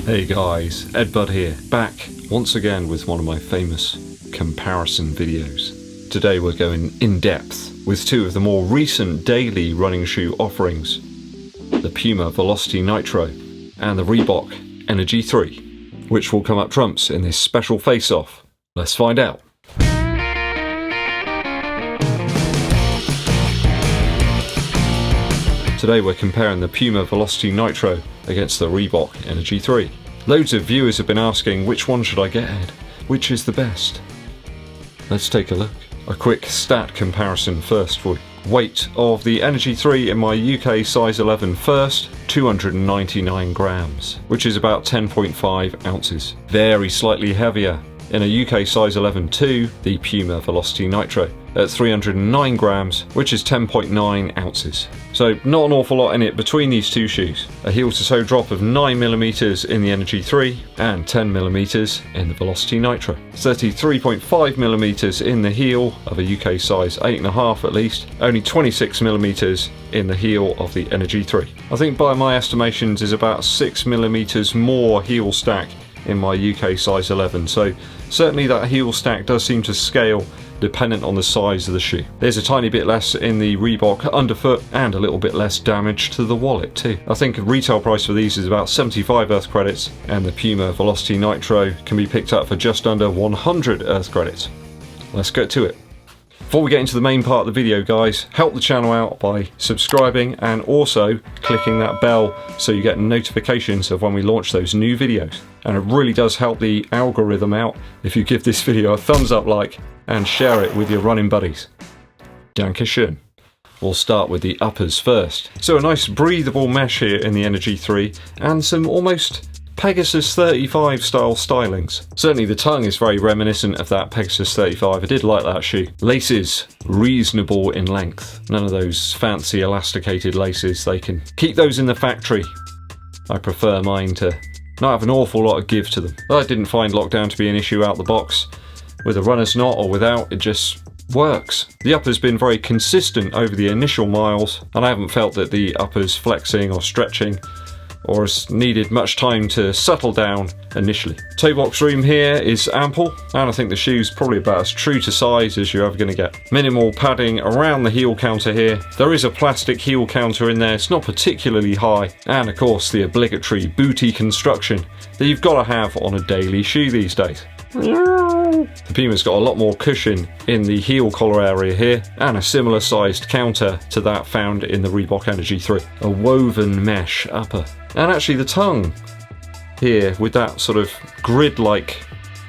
Hey guys, Ed Bud here, back once again with one of my famous comparison videos. Today we're going in depth with two of the more recent daily running shoe offerings, the Puma Velocity Nitro and the Reebok Energy 3, which will come up trumps in this special face-off. Let's find out. Today we're comparing the Puma Velocity Nitro against the Reebok Energy 3. Loads of viewers have been asking, which one should I get, Ed? Which is the best? Let's take a look. A quick stat comparison first for you. Weight of the Energy 3 in my UK size 11 first, 299 grams, which is about 10.5 ounces. Very slightly heavier in a UK size 11 2, the Puma Velocity Nitro, at 309 grams, which is 10.9 ounces. So not an awful lot in it between these two shoes. A heel-to-toe drop of 9mm in the Energy 3 and 10mm in the Velocity Nitro. 33.5mm in the heel of a UK size 8.5 at least, only 26mm in the heel of the Energy 3. I think by my estimations is about 6mm more heel stack in my UK size 11, so certainly that heel stack does seem to scale dependent on the size of the shoe. There's a tiny bit less in the Reebok underfoot and a little bit less damage to the wallet too. I think retail price for these is about 75 Earth credits, and the Puma Velocity Nitro can be picked up for just under 100 Earth credits. Let's get to it. Before we get into the main part of the video, guys, help the channel out by subscribing and also clicking that bell so you get notifications of when we launch those new videos. And it really does help the algorithm out if you give this video a thumbs up like and share it with your running buddies. Dankeschön. We'll start with the uppers first. So a nice breathable mesh here in the Energy 3 and some almost Pegasus 35 style stylings. Certainly the tongue is very reminiscent of that Pegasus 35. I did like that shoe. Laces reasonable in length. None of those fancy elasticated laces. They can keep those in the factory. I prefer mine to not have an awful lot of give to them. I didn't find lockdown to be an issue out the box. With a runner's knot or without, it just works. The upper's been very consistent over the initial miles, and I haven't felt that the upper's flexing or stretching or has needed much time to settle down initially. Toe box room here is ample, and I think the shoe's probably about as true to size as you're ever going to get. Minimal padding around the heel counter here. There is a plastic heel counter in there, it's not particularly high, and of course the obligatory booty construction that you've got to have on a daily shoe these days. The Puma's got a lot more cushion in the heel collar area here, and a similar sized counter to that found in the Reebok Energy 3. A woven mesh upper. And actually the tongue here with that sort of grid-like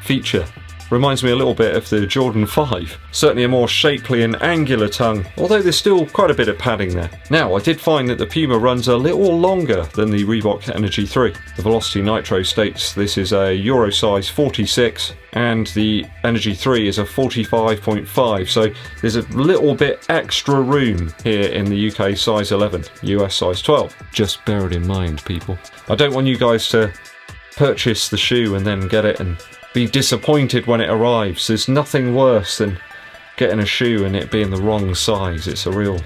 feature reminds me a little bit of the Jordan 5. Certainly a more shapely and angular tongue, although there's still quite a bit of padding there. Now, I did find that the Puma runs a little longer than the Reebok Energy 3. The Velocity Nitro states this is a Euro size 46, and the Energy 3 is a 45.5, so there's a little bit extra room here in the UK size 11, US size 12. Just bear it in mind, people. I don't want you guys to purchase the shoe and then get it and be disappointed when it arrives. There's nothing worse than getting a shoe and it being the wrong size. It's a real...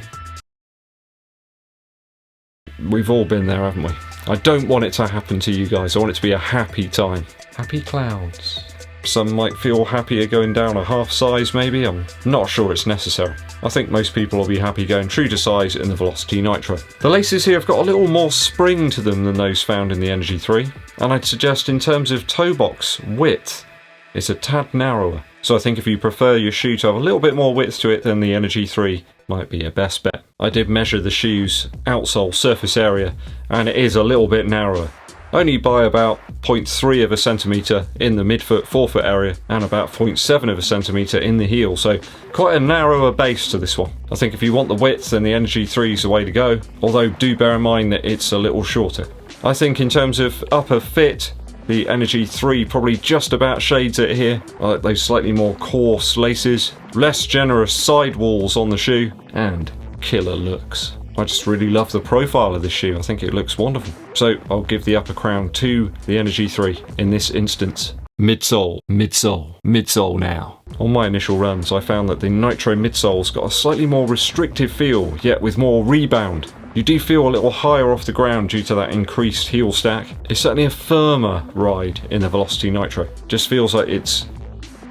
We've all been there, haven't we? I don't want it to happen to you guys. I want it to be a happy time. Happy clouds. Some might feel happier going down a half size maybe. I'm not sure it's necessary. I think most people will be happy going true to size in the Velocity Nitro. The laces here have got a little more spring to them than those found in the Energy 3, and I'd suggest in terms of toe box width, it's a tad narrower. So I think if you prefer your shoe to have a little bit more width to it, then the Energy 3 might be your best bet. I did measure the shoe's outsole surface area, and it is a little bit narrower. Only by about 0.3 of a centimetre in the midfoot, forefoot area, and about 0.7 of a centimetre in the heel, so quite a narrower base to this one. I think if you want the width, then the Energy 3 is the way to go, although do bear in mind that it's a little shorter. I think in terms of upper fit, the Energy 3 probably just about shades it here. I like those slightly more coarse laces, less generous sidewalls on the shoe, and killer looks. I just really love the profile of this shoe. I think it looks wonderful. So I'll give the upper crown to the Energy 3 in this instance. Midsole, midsole, midsole now. On my initial runs, I found that the Nitro midsole's got a slightly more restrictive feel, yet with more rebound You do feel a little higher off the ground due to that increased heel stack. It's certainly a firmer ride in the Velocity Nitro. Just feels like it's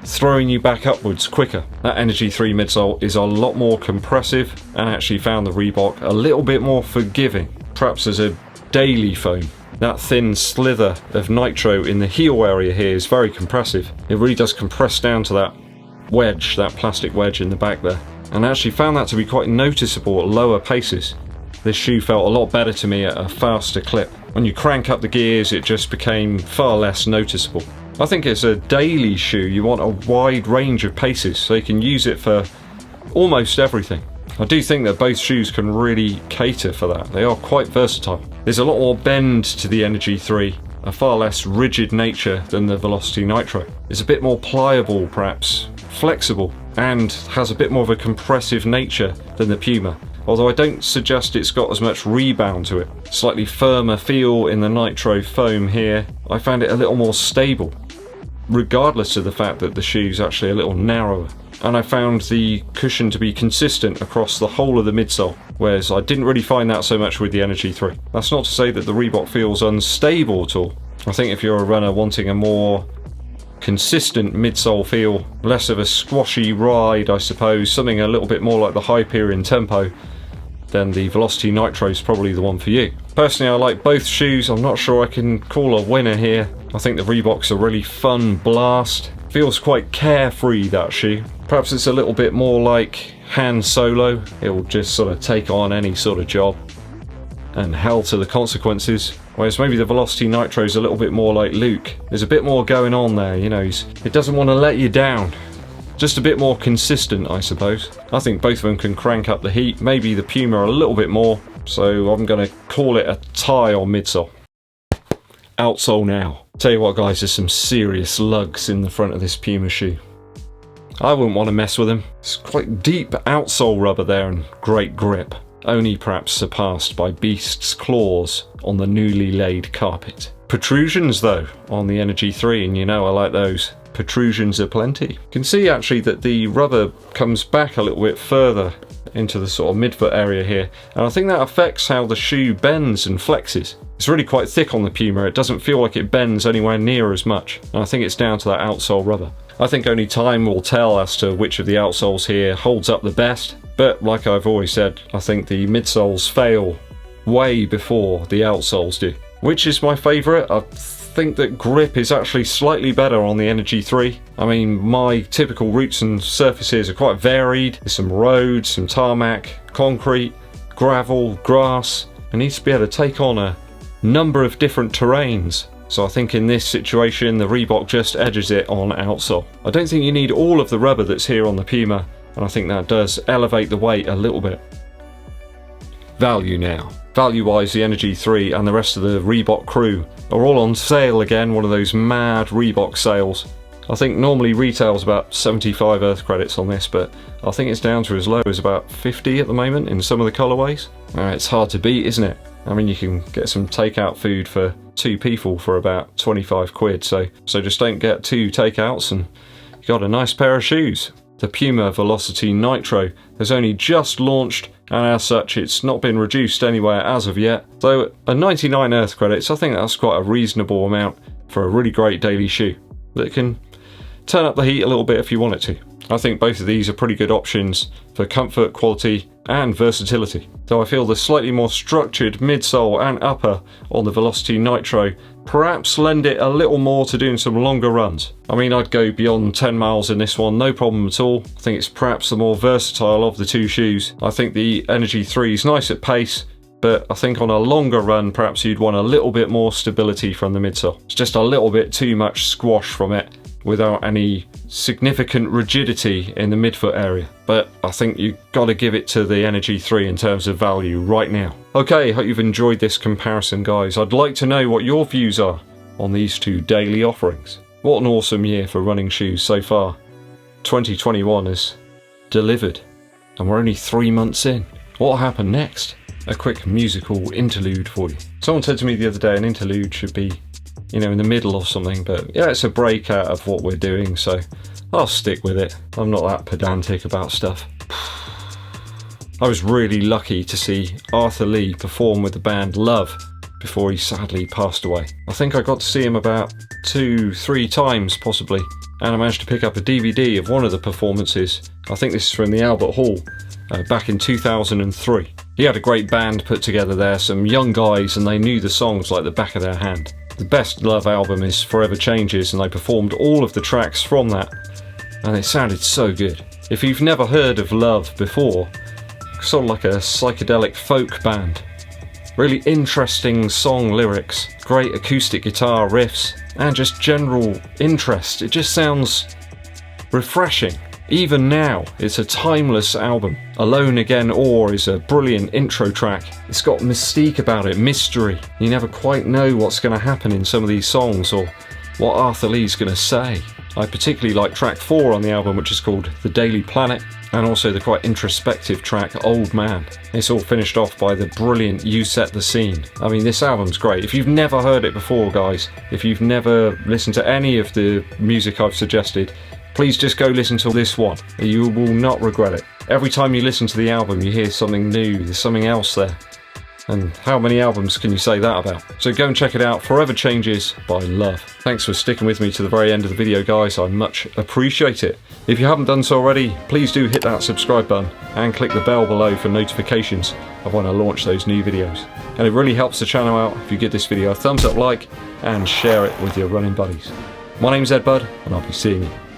throwing you back upwards quicker. That Energy 3 midsole is a lot more compressive, and actually found the Reebok a little bit more forgiving. Perhaps as a daily foam, that thin slither of nitro in the heel area here is very compressive. It really does compress down to that wedge, that plastic wedge in the back there, and I actually found that to be quite noticeable at lower paces. This shoe felt a lot better to me at a faster clip. When you crank up the gears, it just became far less noticeable. I think it's a daily shoe. You want a wide range of paces, so you can use it for almost everything. I do think that both shoes can really cater for that. They are quite versatile. There's a lot more bend to the Energy 3, a far less rigid nature than the Velocity Nitro. It's a bit more pliable, perhaps, flexible, and has a bit more of a compressive nature than the Puma. Although I don't suggest it's got as much rebound to it. Slightly firmer feel in the Nitro foam here. I found it a little more stable, regardless of the fact that the shoe's actually a little narrower. And I found the cushion to be consistent across the whole of the midsole, whereas I didn't really find that so much with the Energy 3. That's not to say that the Reebok feels unstable at all. I think if you're a runner wanting a more consistent midsole feel, less of a squashy ride I suppose, something a little bit more like the Hyperion Tempo, then the Velocity Nitro is probably the one for you. Personally, I like both shoes. I'm not sure I can call a winner here. I think the Reebok's a really fun blast. Feels quite carefree, that shoe. Perhaps it's a little bit more like Han Solo. It'll just sort of take on any sort of job and hell to the consequences. Whereas maybe the Velocity Nitro is a little bit more like Luke. There's a bit more going on there, you know, it doesn't want to let you down. Just a bit more consistent, I suppose. I think both of them can crank up the heat, maybe the Puma a little bit more, so I'm going to call it a tie on midsole. Outsole now. Tell you what guys, there's some serious lugs in the front of this Puma shoe. I wouldn't want to mess with them. It's quite deep outsole rubber there and great grip. Only perhaps surpassed by Beast's claws on the newly laid carpet. Protrusions though on the Energy 3, and you know I like those. Protrusions aplenty. You can see actually that the rubber comes back a little bit further into the sort of midfoot area here, and I think that affects how the shoe bends and flexes. It's really quite thick on the Puma. It doesn't feel like it bends anywhere near as much, and I think it's down to that outsole rubber. I think only time will tell as to which of the outsoles here holds up the best, but like I've always said, I think the midsoles fail way before the outsoles do. Which is my favourite? I think that grip is actually slightly better on the Energy 3. I mean, my typical routes and surfaces are quite varied. There's some roads, some tarmac, concrete, gravel, grass. It needs to be able to take on a number of different terrains. So I think in this situation the Reebok just edges it on outsole. I don't think you need all of the rubber that's here on the Puma, and I think that does elevate the weight a little bit. Value now. Value-wise, the Energy 3 and the rest of the Reebok crew are all on sale again, one of those mad Reebok sales. I think normally retails about 75 Earth credits on this, but I think it's down to as low as about 50 at the moment in some of the colourways. It's hard to beat, isn't it? I mean, you can get some takeout food for 2 people for about 25 quid, so just don't get 2 takeouts and you got a nice pair of shoes. The Puma Velocity Nitro has only just launched, and as such it's not been reduced anywhere as of yet. So at 99 Earth credits, I think that's quite a reasonable amount for a really great daily shoe that can turn up the heat a little bit if you want it to. I think both of these are pretty good options for comfort, quality and versatility. Though I feel the slightly more structured midsole and upper on the Velocity Nitro perhaps lend it a little more to doing some longer runs. I mean, I'd go beyond 10 miles in this one, no problem at all. I think it's perhaps the more versatile of the two shoes. I think the Energy 3 is nice at pace, but I think on a longer run perhaps you'd want a little bit more stability from the midsole. It's just a little bit too much squash from it without any significant rigidity in the midfoot area. But I think you've got to give it to the Energy 3 in terms of value right now. Okay, hope you've enjoyed this comparison guys. I'd like to know what your views are on these two daily offerings. What an awesome year for running shoes so far. 2021 has delivered and we're only 3 months in. What'll happen next? A quick musical interlude for you. Someone said to me the other day an interlude should be, you know, in the middle of something, but yeah, it's a break out of what we're doing, so I'll stick with it. I'm not that pedantic about stuff. I was really lucky to see Arthur Lee perform with the band Love before he sadly passed away. I think I got to see him about 2-3 times possibly, and I managed to pick up a DVD of one of the performances. I think this is from the Albert Hall back in 2003. He had a great band put together there, some young guys, and they knew the songs like the back of their hand. The best Love album is Forever Changes, and they performed all of the tracks from that, and it sounded so good. If you've never heard of Love before, sort of like a psychedelic folk band. Really interesting song lyrics, great acoustic guitar riffs, and just general interest. It just sounds refreshing. Even now, it's a timeless album. Alone Again Or is a brilliant intro track. It's got mystique about it, mystery. You never quite know what's going to happen in some of these songs or what Arthur Lee's going to say. I particularly like track 4 on the album, which is called The Daily Planet, and also the quite introspective track Old Man. It's all finished off by the brilliant You Set the Scene. I mean, this album's great. If you've never heard it before, guys, if you've never listened to any of the music I've suggested, please just go listen to this one. You will not regret it. Every time you listen to the album, you hear something new, there's something else there. And how many albums can you say that about? So go and check it out, Forever Changes by Love. Thanks for sticking with me to the very end of the video, guys. I much appreciate it. If you haven't done so already, please do hit that subscribe button and click the bell below for notifications of when I launch those new videos. And it really helps the channel out if you give this video a thumbs up like and share it with your running buddies. My name's Ed Budd, and I'll be seeing you